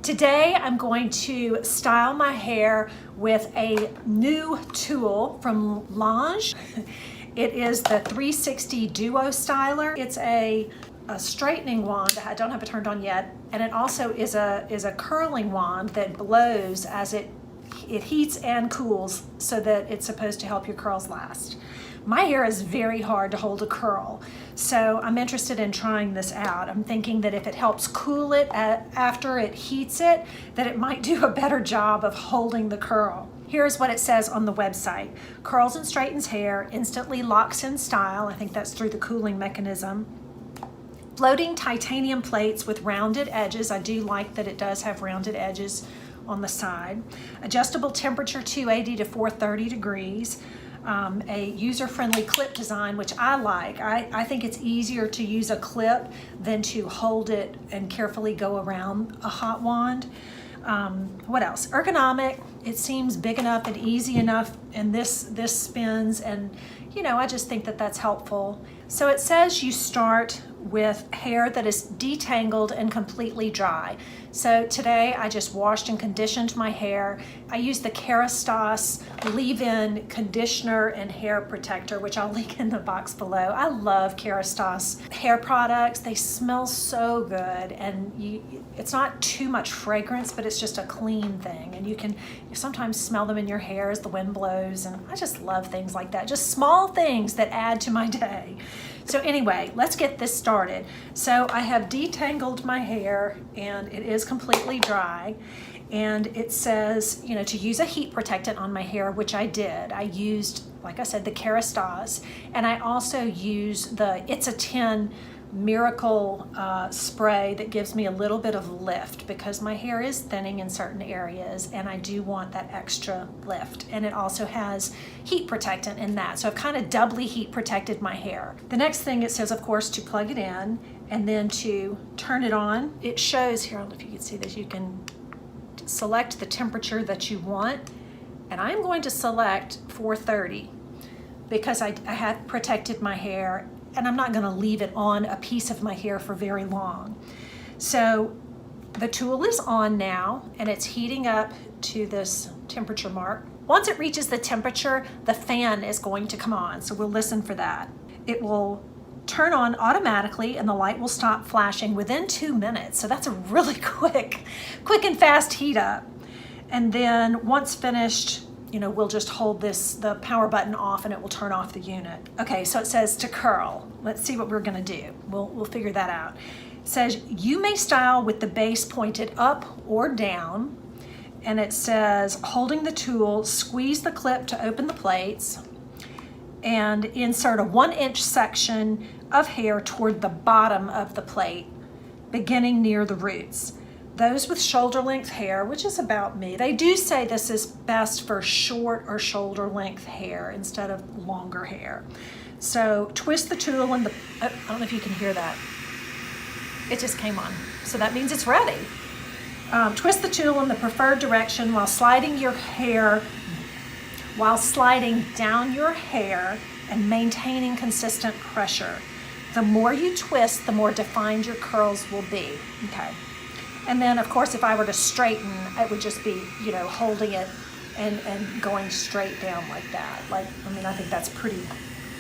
Today I'm going to style my hair with a new tool from Lange. It is the 360 Duo Styler. It's a straightening wand. I don't have it turned on yet, and it also is a curling wand that blows as it heats and cools so that it's supposed to help your curls last. My hair is very hard to hold a curl, so I'm interested in trying this out. I'm thinking that if it helps cool it after it heats it, that it might do a better job of holding the curl. Here's what it says on the website. Curls and straightens hair, instantly locks in style. I think that's through the cooling mechanism. Floating titanium plates with rounded edges. I do like that it does have rounded edges on the side. Adjustable temperature 280 to 430 degrees. A user-friendly clip design, which I like. I think it's easier to use a clip than to hold it and carefully go around a hot wand. What else? Ergonomic. It seems big enough and easy enough, and this spins, and you know, I just think that that's helpful. So it says you start with hair that is detangled and completely dry. So today I just washed and conditioned my hair. I used the Kerastase leave-in conditioner and hair protector, which I'll link in the box below. I love Kerastase hair products. They smell so good, and it's not too much fragrance, but it's just a clean thing, and you sometimes smell them in your hair as the wind blows, and I just love things like that. Just small things that add to my day. So anyway, let's get this started. So I have detangled my hair and it is completely dry, and it says, you know, to use a heat protectant on my hair, which I did. I used, like I said, the Kerastase, and I also use the It's a 10 Miracle spray that gives me a little bit of lift because my hair is thinning in certain areas and I do want that extra lift. And it also has heat protectant in that, so I've kind of doubly heat protected my hair. The next thing it says, of course, to plug it in and then to turn it on. It shows here, I don't know if you can see this, you can select the temperature that you want, and I'm going to select 430 because I had protected my hair, and I'm not going to leave it on a piece of my hair for very long. So the tool is on now, and it's heating up to this temperature mark. Once it reaches the temperature, the fan is going to come on, so we'll listen for that. It will turn on automatically, and the light will stop flashing within 2 minutes. So that's a really quick and fast heat up. And then once finished, you know, we'll just hold the power button off and it will turn off the unit. Okay, so it says to curl. Let's see what we're gonna do. We'll figure that out. It says you may style with the base pointed up or down. And it says holding the tool, squeeze the clip to open the plates and insert a 1-inch section of hair toward the bottom of the plate, beginning near the roots. Those with shoulder length hair, which is about me, they do say this is best for short or shoulder length hair instead of longer hair. So twist the tool in the, I don't know if you can hear that. It just came on. So that means it's ready. Twist the tool in the preferred direction while sliding down your hair and maintaining consistent pressure. The more you twist, the more defined your curls will be. Okay. And then, of course, if I were to straighten, it would just be, you know, holding it and going straight down like that. Like, I mean, I think that's pretty,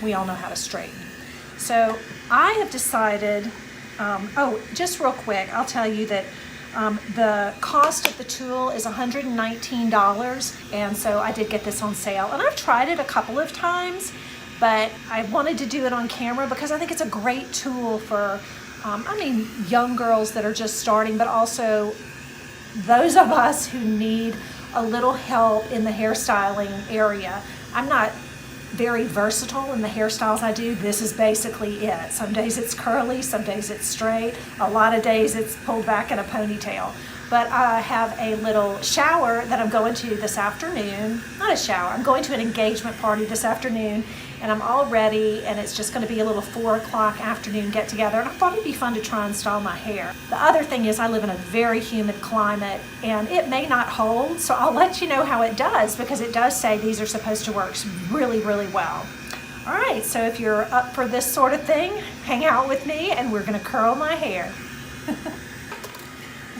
we all know how to straighten. So I have decided, just real quick, I'll tell you that the cost of the tool is $119, and so I did get this on sale. And I've tried it a couple of times, but I wanted to do it on camera because I think it's a great tool for young girls that are just starting, but also those of us who need a little help in the hairstyling area. I'm not very versatile in the hairstyles I do. This is basically it. Some days it's curly, some days it's straight, a lot of days it's pulled back in a ponytail. But I have a little shower that I'm going to this afternoon. Not a shower, I'm going to an engagement party this afternoon, and I'm all ready, and it's just going to be a little 4 o'clock afternoon get together, and I thought it'd be fun to try and style my hair. The other thing is I live in a very humid climate, and it may not hold, so I'll let you know how it does, because it does say these are supposed to work really, really well. All right, so if you're up for this sort of thing, hang out with me, and we're going to curl my hair.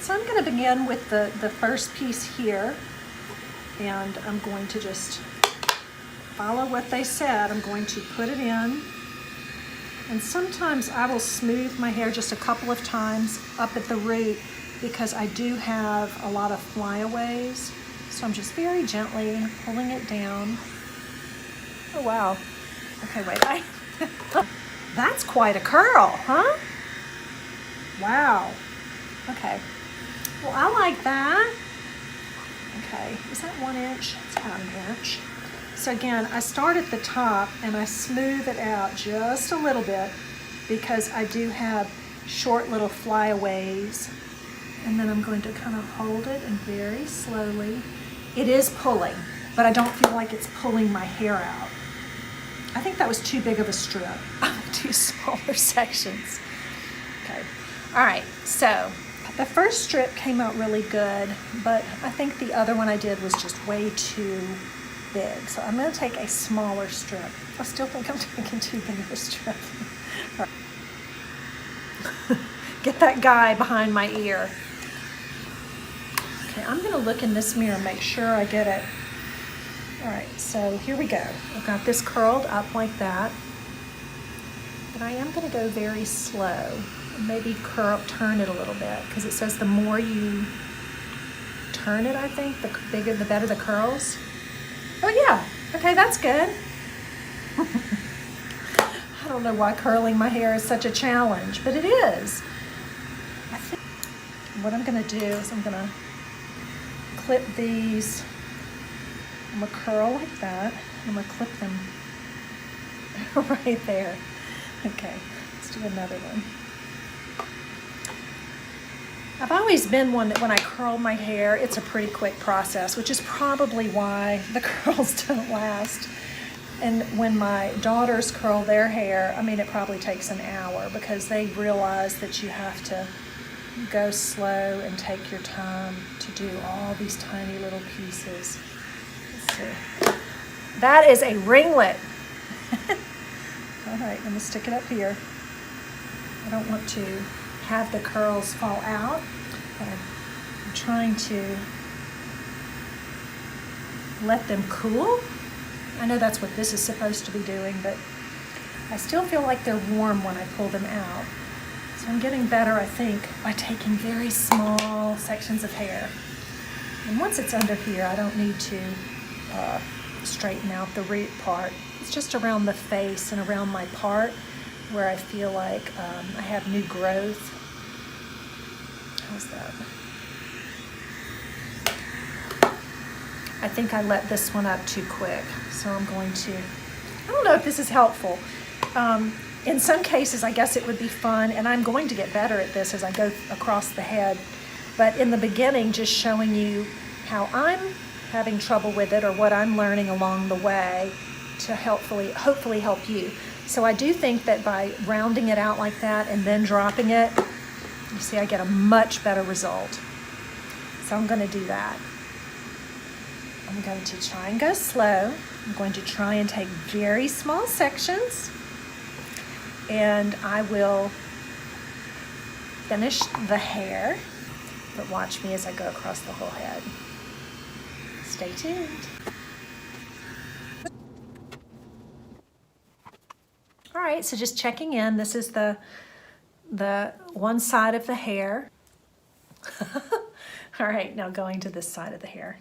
So I'm going to begin with the first piece here, and I'm going to just follow what they said. I'm going to put it in, and sometimes I will smooth my hair just a couple of times up at the root because I do have a lot of flyaways. So I'm just very gently pulling it down. Oh wow. Okay, wait, that's quite a curl, huh? Wow. Okay. Well, I like that. Okay, is that 1 inch? It's about an inch. So again, I start at the top and I smooth it out just a little bit because I do have short little flyaways. And then I'm going to kind of hold it and very slowly. It is pulling, but I don't feel like it's pulling my hair out. I think that was too big of a strip. I'm gonna do smaller sections. Okay, all right, so the first strip came out really good, but I think the other one I did was just way too big. So I'm gonna take a smaller strip. I still think I'm taking too big of a strip. All right. Get that guy behind my ear. Okay, I'm gonna look in this mirror and make sure I get it. All right, so here we go. I've got this curled up like that. But I am gonna go very slow. Maybe turn it a little bit, because it says the more you turn it, I think, the better the curls. Oh yeah, okay, that's good. I don't know why curling my hair is such a challenge, but it is. I think what I'm gonna do is I'm gonna clip these. I'm gonna curl like that. I'm gonna clip them right there. Okay, let's do another one. I've always been one that when I curl my hair, it's a pretty quick process, which is probably why the curls don't last. And when my daughters curl their hair, I mean, it probably takes an hour because they realize that you have to go slow and take your time to do all these tiny little pieces. Let's see. That is a ringlet. All right, I'm gonna stick it up here. I don't want to have the curls fall out, but I'm trying to let them cool. I know that's what this is supposed to be doing, but I still feel like they're warm when I pull them out. So I'm getting better, I think, by taking very small sections of hair. And once it's under here, I don't need to straighten out the root part. It's just around the face and around my part where I feel like I have new growth. How's that? I think I let this one up too quick, so I'm going to, I don't know if this is helpful. In some cases, I guess it would be fun, and I'm going to get better at this as I go across the head, but in the beginning, just showing you how I'm having trouble with it or what I'm learning along the way to hopefully help you. So I do think that by rounding it out like that and then dropping it, you see I get a much better result. So I'm going to do that. I'm going to try and go slow. I'm going to try and take very small sections, and I will finish the hair, but watch me as I go across the whole head. Stay tuned. All right, so just checking in. This is the one side of the hair. All right, now going to this side of the hair.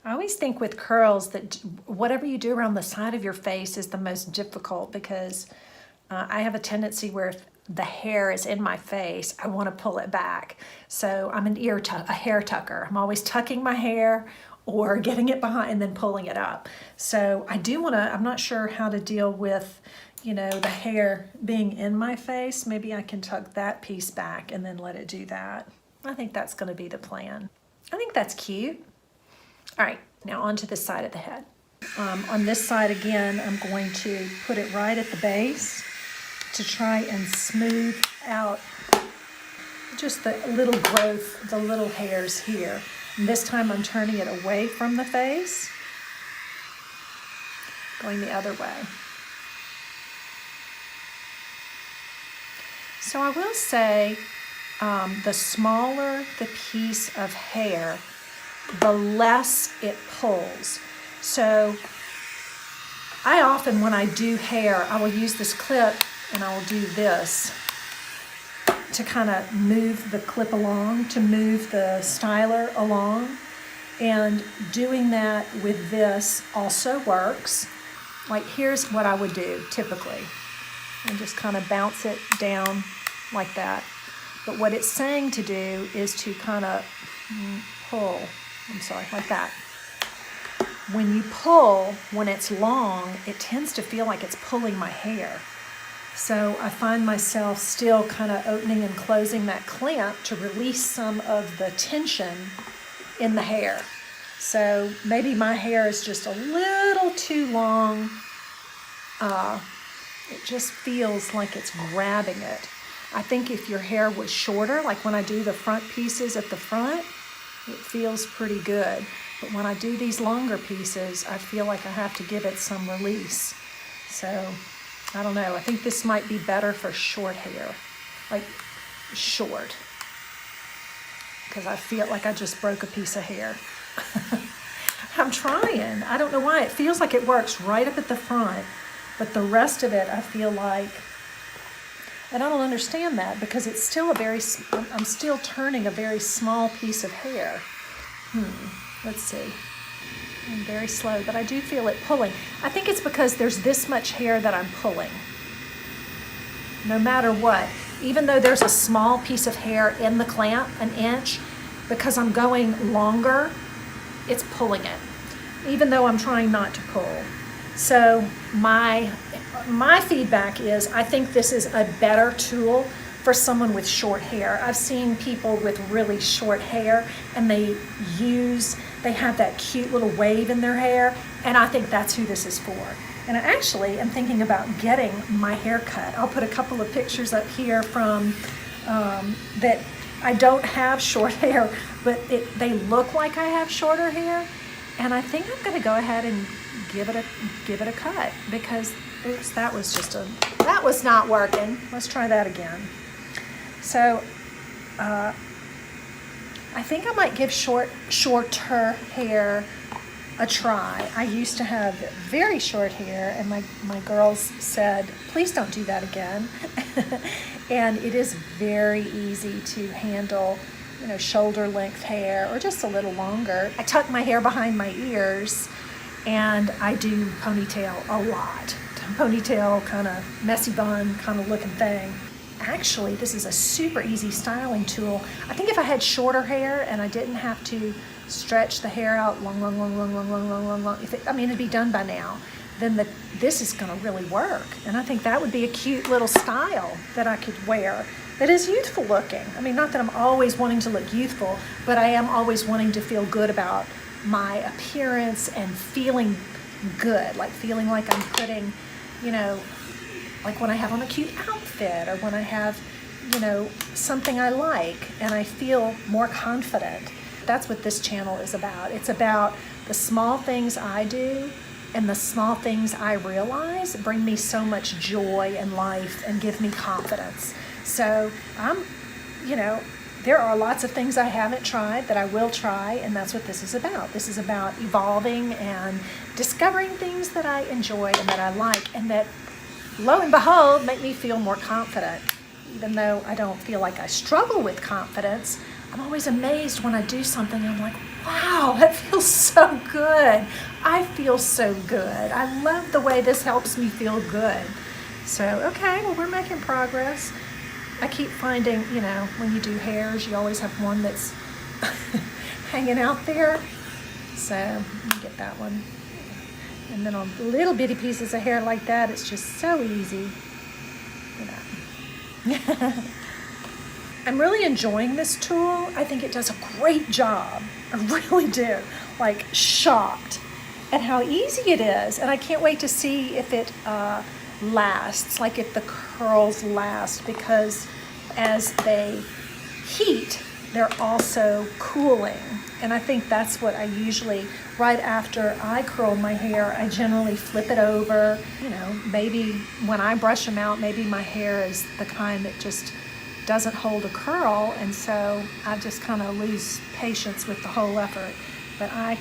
I always think with curls that whatever you do around the side of your face is the most difficult because I have a tendency where if the hair is in my face, I want to pull it back. So I'm a hair tucker. I'm always tucking my hair or getting it behind and then pulling it up. So I do want to, I'm not sure how to deal with, you know, the hair being in my face. Maybe I can tuck that piece back and then let it do that. I think that's going to be the plan. I think that's cute. All right, now onto this side of the head. On this side again, I'm going to put it right at the base to try and smooth out just the little growth, the little hairs here. And this time I'm turning it away from the face, going the other way. So I will say the smaller the piece of hair, the less it pulls. So I often, when I do hair, I will use this clip and I will do this to kind of move the clip along, to move the styler along. And doing that with this also works. Like, here's what I would do typically. And just kind of bounce it down like that. But what it's saying to do is to kind of pull, like that. When you pull, when it's long, it tends to feel like it's pulling my hair. So I find myself still kind of opening and closing that clamp to release some of the tension in the hair. So maybe my hair is just a little too long. It just feels like it's grabbing it. I think if your hair was shorter, like when I do the front pieces at the front, it feels pretty good. But when I do these longer pieces, I feel like I have to give it some release. So I don't know. I think this might be better for short hair, like short, because I feel like I just broke a piece of hair. I'm trying. I don't know why. It feels like it works right up at the front, but the rest of it I feel like, and I don't understand that because it's still I'm still turning a very small piece of hair. Let's see. I'm very slow, but I do feel it pulling. I think it's because there's this much hair that I'm pulling. No matter what, even though there's a small piece of hair in the clamp, an inch, because I'm going longer, it's pulling it, even though I'm trying not to pull. So my feedback is I think this is a better tool for someone with short hair. I've seen people with really short hair and they have that cute little wave in their hair, and I think that's who this is for. And I actually am thinking about getting my hair cut. I'll put a couple of pictures up here from that. I don't have short hair, but they look like I have shorter hair, and I think I'm going to go ahead and give it a cut because oops, that was not working. Let's try that again. So I think I might give shorter hair a try. I used to have very short hair, and my girls said, please don't do that again. And it is very easy to handle, shoulder length hair or just a little longer. I tuck my hair behind my ears, and I do ponytail a lot. Ponytail, kind of messy bun kind of looking thing. Actually, this is a super easy styling tool. I think if I had shorter hair and I didn't have to stretch the hair out long, it'd be done by now, then this is going to really work. And I think that would be a cute little style that I could wear that is youthful looking. I mean, not that I'm always wanting to look youthful, but I am always wanting to feel good about my appearance and feeling good, like feeling like I'm putting, like when I have on a cute outfit or when I have, something I like and I feel more confident. That's what this channel is about. It's about the small things I do and the small things I realize bring me so much joy in life and give me confidence. So there are lots of things I haven't tried that I will try, and that's what this is about. This is about evolving and discovering things that I enjoy and that I like and that, lo and behold, make me feel more confident. Even though I don't feel like I struggle with confidence, I'm always amazed when I do something. I'm like, wow, that feels so good. I feel so good. I love the way this helps me feel good. So, okay, well, we're making progress. I keep finding, when you do hairs, you always have one that's hanging out there. So, let me get that one. And then on little bitty pieces of hair like that, it's just so easy. I'm really enjoying this tool. I think it does a great job. I really do. Like, shocked at how easy it is. And I can't wait to see if it lasts, like if the curls last, because as they heat, they're also cooling. And I think that's what I usually, right after I curl my hair, I generally flip it over. Maybe when I brush them out, maybe my hair is the kind that just doesn't hold a curl, and so I just kind of lose patience with the whole effort. But I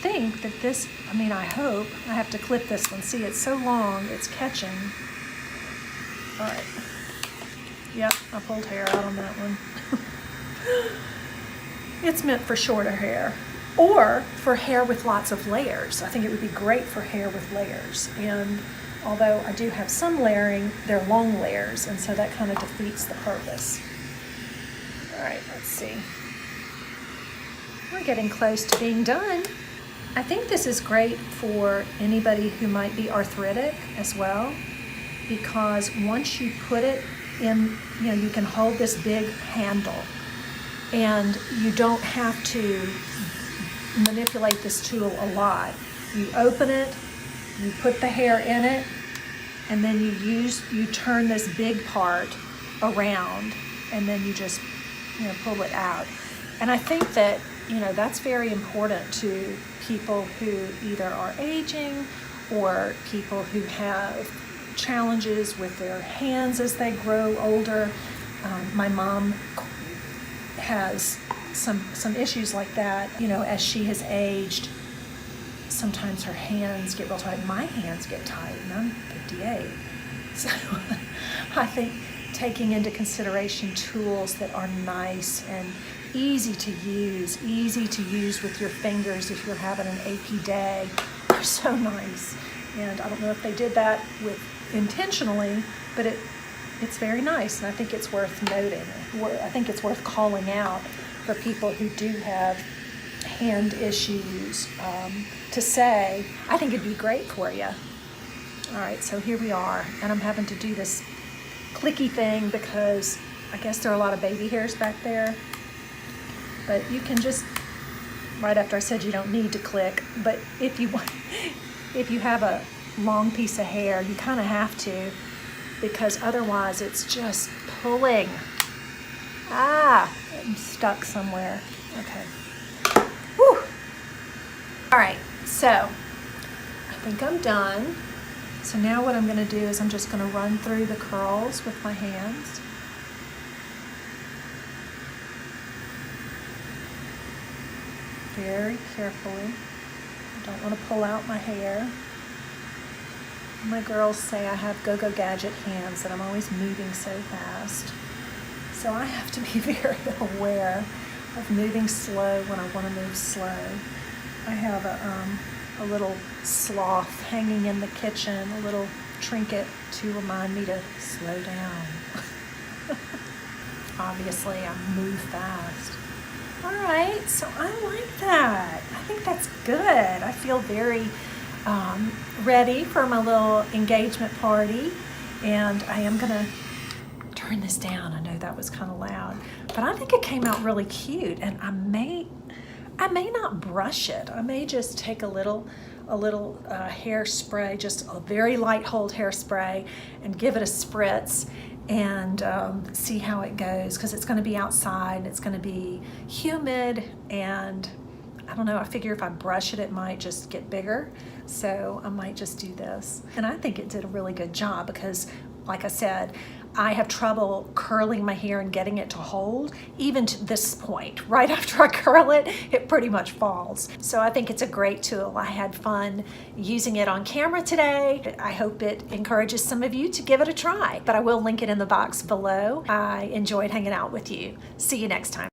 think that this, I mean, I hope, I have to clip this one. See, it's so long, it's catching. All right. Yep, I pulled hair out on that one. It's meant for shorter hair or for hair with lots of layers. I think it would be great for hair with layers. And although I do have some layering, they're long layers, and so that kind of defeats the purpose. All right, let's see. We're getting close to being done. I think this is great for anybody who might be arthritic as well, because once you put it in, you know, you can hold this big handle and you don't have to manipulate this tool a lot. You open it, you put the hair in it, and then you turn this big part around, and then you just, you know, pull it out. And I think that, you know, that's very important to people who either are aging or people who have challenges with their hands as they grow older. My mom has some issues like that. You know, as she has aged, sometimes her hands get real tight. My hands get tight, and I'm 58. So I think taking into consideration tools that are nice and easy to use with your fingers if you're having an achy day, are so nice. And I don't know if they did that intentionally, but it's very nice, and I think it's worth noting. I think it's worth calling out for people who do have hand issues, to say, I think it'd be great for you. All right, so here we are, and I'm having to do this clicky thing because I guess there are a lot of baby hairs back there. But you can just, right after I said you don't need to click, but if you have a long piece of hair, you kind of have to, because otherwise it's just pulling. I'm stuck somewhere. Okay. Whew. All right, so I think I'm done. So now what I'm going to do is I'm just going to run through the curls with my hands. Very carefully. I don't want to pull out my hair. My girls say I have go-go gadget hands, and I'm always moving so fast. So I have to be very aware of moving slow when I want to move slow. I have a little sloth hanging in the kitchen, a little trinket to remind me to slow down. Obviously, I move fast. All right, so I like that. I think that's good. I feel very ready for my little engagement party, and I am gonna turn this down. I know that was kind of loud, but I think it came out really cute, and I may not brush it. I may just take a little hairspray, just a very light hold hairspray, and give it a spritz and see how it goes, because it's going to be outside and it's going to be humid, and I don't know, I figure if I brush it, it might just get bigger, so I might just do this. And I think it did a really good job because, like I said, I have trouble curling my hair and getting it to hold. Even to this point, right after I curl it, it pretty much falls. So I think it's a great tool. I had fun using it on camera today. I hope it encourages some of you to give it a try, but I will link it in the box below. I enjoyed hanging out with you. See you next time.